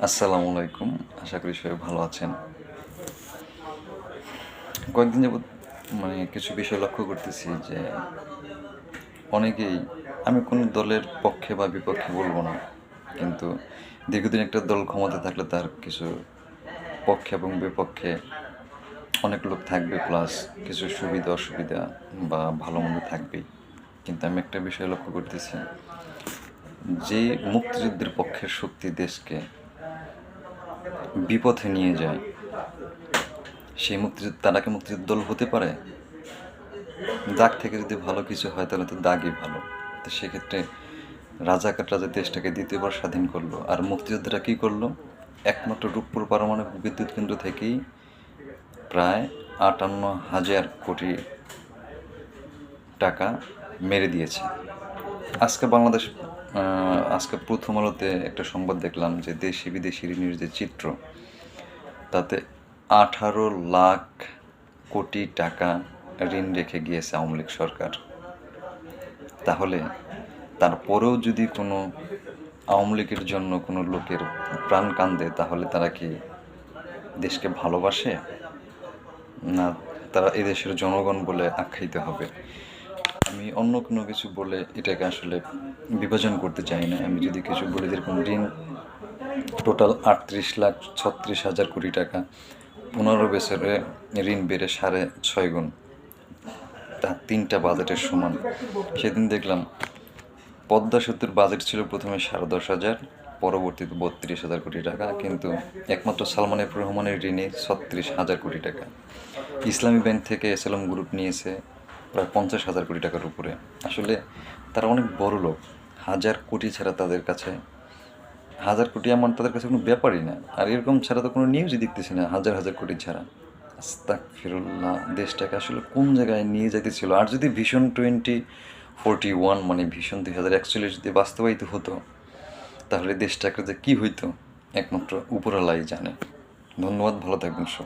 আসসালামু আলাইকুম। আশা করি সবাই ভালো আছেন। কয়েকদিন যাবৎ কিছু বিষয় লক্ষ্য করতেছি যে অনেকেই, আমি কোনো দলের পক্ষে বা বিপক্ষে বলবো না, কিন্তু দীর্ঘদিন একটা দল ক্ষমতায় থাকলে তার কিছু পক্ষে এবং বিপক্ষে অনেক লোক থাকবে, প্লাস কিছু সুবিধা অসুবিধা বা ভালো মন্দ থাকবেই। কিন্তু আমি একটা বিষয় লক্ষ্য করতেছি, যে মুক্তিযুদ্ধের পক্ষের শক্তি দেশকে বিপথে নিয়ে যায়, সেই তারা কি মুক্তিযুদ্ধ দল হতে পারে? দাগ থেকে যদি ভালো কিছু হয় তাহলে তো দাগই ভালো। তো সেক্ষেত্রে রাজাকাররা যে দেশটাকে দ্বিতীয়বার স্বাধীন করলো, আর মুক্তিযোদ্ধারা কী করলো? একমাত্র রূপপুর পারমাণবিক বিদ্যুৎ কেন্দ্র থেকেই প্রায় ৫৮,০০০ কোটি টাকা মেরে দিয়েছে। আজকে বাংলাদেশ আজকে প্রথম আলোতে একটা সংবাদ দেখলাম যে দেশি বিদেশি ঋণের যে চিত্র, তাতে ১৮ লাখ কোটি টাকা ঋণ রেখে গিয়েছে আওয়ামী লীগ সরকার। তাহলে তারপরেও যদি কোনো আওয়ামী লীগের জন্য কোনো লোকের প্রাণ কান্দে, তাহলে তারা কি দেশকে ভালোবাসে, না তারা এদেশের জনগণ বলে আখ্যায়িত হবে? আমি অন্য কোনো কিছু বলে এটাকে আসলে বিভাজন করতে চাই না। আমি যদি কিছু বলি, যেরকম ঋণ টোটাল ৩৮,৩৬,০০০ কোটি টাকা, ১৫ বছরে ঋণ বেড়ে ৬.৫ গুণ, তা ৩টা বাজেটের সমান। সেদিন দেখলাম পদ্মা সেতুর বাজেট ছিল প্রথমে ১০,৫০, পরবর্তীতে ৩২,০০০ কোটি টাকা, কিন্তু একমাত্র সালমান এফ রহমানের ঋণে ৩৬,০০০ কোটি টাকা। ইসলামী ব্যাংক থেকে এসএলএম গ্রুপ নিয়েছে প্রায় ৫০,০০০ কোটি টাকার উপরে। আসলে তারা অনেক বড় লোক। ১,০০০ কোটি ছাড়া তাদের কাছে, ১,০০০ কোটি আমার তাদের কাছে কোনো ব্যাপারই না। আর এরকম ছাড়া তো কোনো নিউজই দেখতেছি না, হাজার হাজার কোটি ছাড়া। আস্তাগফিরুল্লাহ, দেশটাকে আসলে কোন জায়গায় নিয়ে যাইতেছিল? আর যদি ভিশন 2041 ভিশন 2041 যদি বাস্তবায়িত হতো, তাহলে দেশটাকে যে কী হইতো একমাত্র উপরওয়ালাই জানে। ধন্যবাদ, ভালো থাকবেন সব।